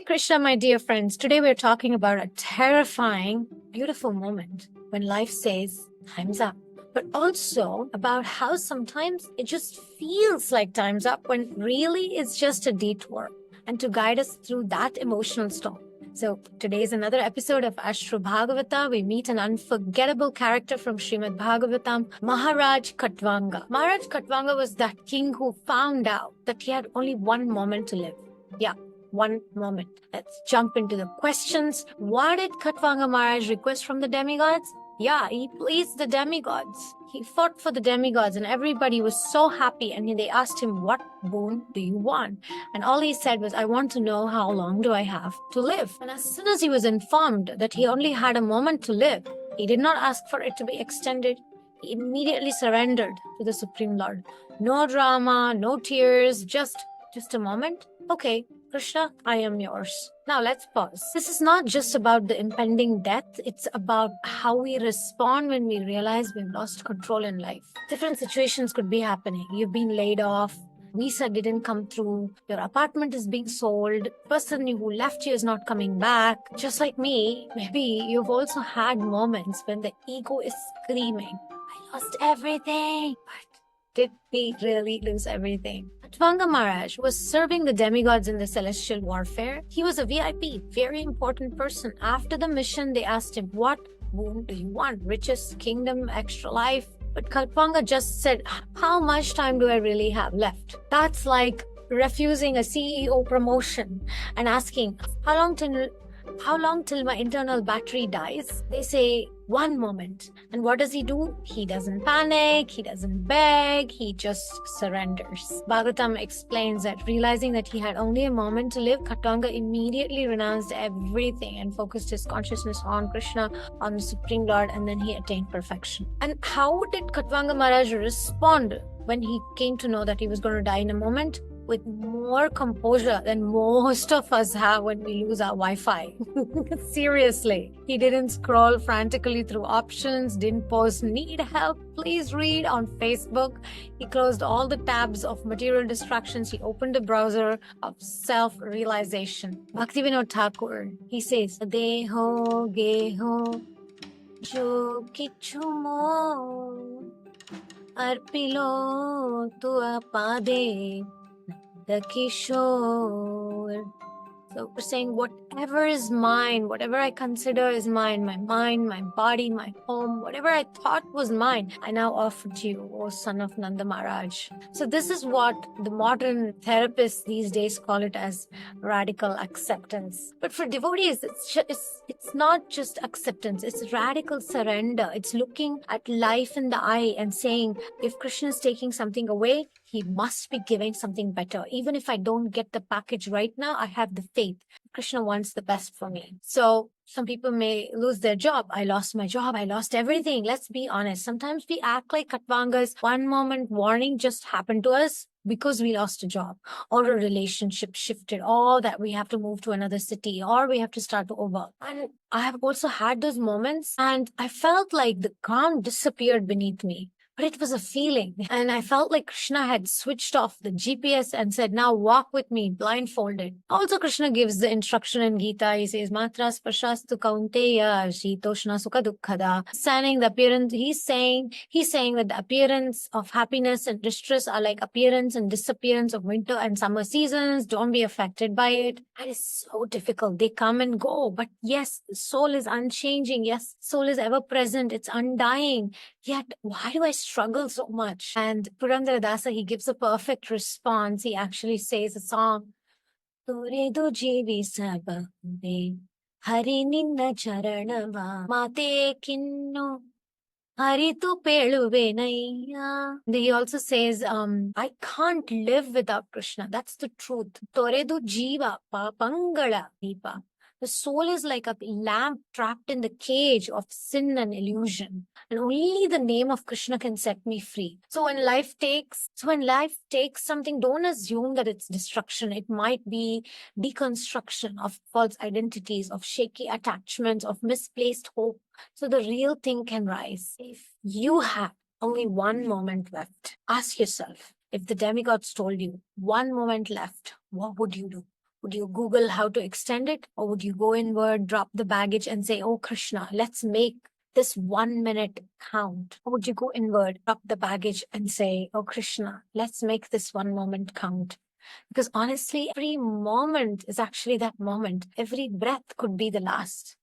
Krishna, my dear friends. Today we're talking about a terrifying, beautiful moment when life says, time's up. But also about how sometimes it just feels like time's up when really it's just a detour. And to guide us through that emotional storm. So today is another episode of Ashtra Bhagavata. We meet an unforgettable character from Srimad Bhagavatam, Maharaj Khatvanga. Maharaj Khatvanga was that king who found out that he had only one moment to live. Yeah, one moment. Let's jump into the questions. What did Khatvanga Maharaj request from the demigods? Yeah, he pleased the demigods. He fought for the demigods and everybody was so happy, and they asked him, what boon do you want? And all he said was, I want to know how long do I have to live? And as soon as he was informed that he only had a moment to live, he did not ask for it to be extended. He immediately surrendered to the Supreme Lord. No drama, no tears, just a moment. Okay, Krishna, I am yours. Now let's pause. This is not just about the impending death, it's about how we respond when we realize we've lost control in life. Different situations could be happening. You've been laid off, visa didn't come through, your apartment is being sold, person who left you is not coming back. Just like me, maybe you've also had moments when the ego is screaming, I lost everything. But did we really lose everything? Khatvanga Maharaj was serving the demigods in the celestial warfare. He was a VIP, very important person. After the mission, they asked him, what boon do you want? Riches, kingdom, extra life? But Khatvanga just said, how much time do I really have left? That's like refusing a CEO promotion and asking, how long till my internal battery dies? They say, one moment. And what does he do? He doesn't panic, he doesn't beg, he just surrenders. Bhagavatam explains that realizing that he had only a moment to live, Khatvanga immediately renounced everything and focused his consciousness on Krishna, on the Supreme Lord, and then he attained perfection. And how did Khatvanga Maharaj respond when he came to know that he was going to die in a moment? With more composure than most of us have when we lose our Wi-Fi. Seriously. He didn't scroll frantically through options, didn't post need help, please read on Facebook. He closed all the tabs of material distractions. He opened a browser of self-realization. Bhaktivinoda Thakur, he says, Deho geho jo kichu mo arpilo tu apade the Kishore. So we're saying whatever is mine, whatever I consider is mine, my mind, my body, my home, whatever I thought was mine, I now offer to you, O son of Nanda Maharaj. So this is what the modern therapists these days call it as radical acceptance. But for devotees, it's not just acceptance, it's radical surrender. It's looking at life in the eye and saying, if Krishna is taking something away, he must be giving something better. Even if I don't get the package right now, I have the faith. Krishna wants the best for me. So some people may lose their job. I lost my job. I lost everything. Let's be honest. Sometimes we act like Khatvanga's one moment warning just happened to us because we lost a job or a relationship shifted or that we have to move to another city or we have to start over. And I have also had those moments and I felt like the ground disappeared beneath me. But it was a feeling. And I felt like Krishna had switched off the GPS and said, now walk with me blindfolded. Also, Krishna gives the instruction in Gita. He says, Matra spashastu kaunteya shitoshna sukha dukkhada. Standing the appearance, he's saying that the appearance of happiness and distress are like appearance and disappearance of winter and summer seasons. Don't be affected by it. That is so difficult. They come and go. But yes, the soul is unchanging. Yes, soul is ever present. It's undying. Yet, why do I struggle so much? And Purandara Dasa, he gives a perfect response. He actually says a song, Toredu jeevi sabande, Hari ninna charanava, Mate kinno, Hari tu peluvenaiya. He also says, I can't live without Krishna. That's the truth. Toredu jiva papangala deepa. The soul is like a lamp trapped in the cage of sin and illusion. And only the name of Krishna can set me free. So when life takes something, don't assume that it's destruction. It might be deconstruction of false identities, of shaky attachments, of misplaced hope. So the real thing can rise. If you have only one moment left, ask yourself, if the demigods told you one moment left, what would you do? Would you Google how to extend it? Or would you go inward, drop the baggage, and say, oh, Krishna, let's make this 1 minute count? Or would you go inward, drop the baggage, and say, oh, Krishna, let's make this 1 moment count? Because honestly, every moment is actually that moment. Every breath could be the last.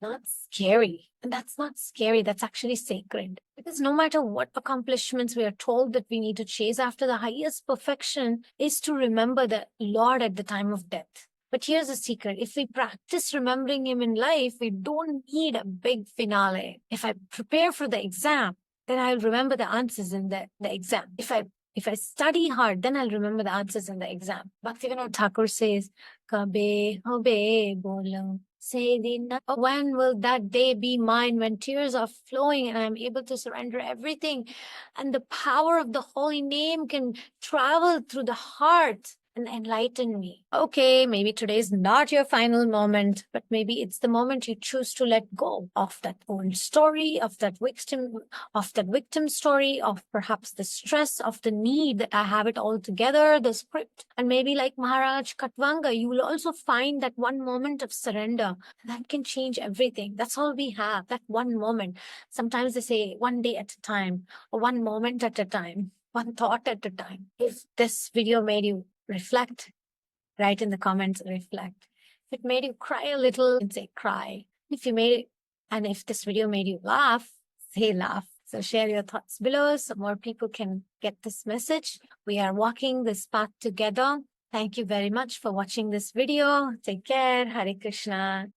Not scary. And that's not scary. That's actually sacred. Because no matter what accomplishments we are told that we need to chase after, the highest perfection is to remember the Lord at the time of death. But here's the secret. If we practice remembering him in life, we don't need a big finale. If I prepare for the exam, then I'll remember the answers in the exam. If I study hard, then I'll remember the answers in the exam. Bhaktivinoda Thakur says, Kabe hobe bolo. Say when will that day be mine when tears are flowing and I'm able to surrender everything and the power of the holy name can travel through the heart and enlighten me. Okay, maybe today is not your final moment, but maybe it's the moment you choose to let go of that old story, of that victim story, of perhaps the stress of the need that I have it all together, the script. And maybe like Maharaj Katvanga, you will also find that one moment of surrender that can change everything. That's all we have, that one moment. Sometimes they say 1 day at a time, or 1 moment at a time, 1 thought at a time. If this video made you reflect, write in the comments, reflect. If it made you cry a little, say cry. And if this video made you laugh, say laugh. So share your thoughts below so more people can get this message. We are walking this path together. Thank you very much for watching this video. Take care. Hare Krishna.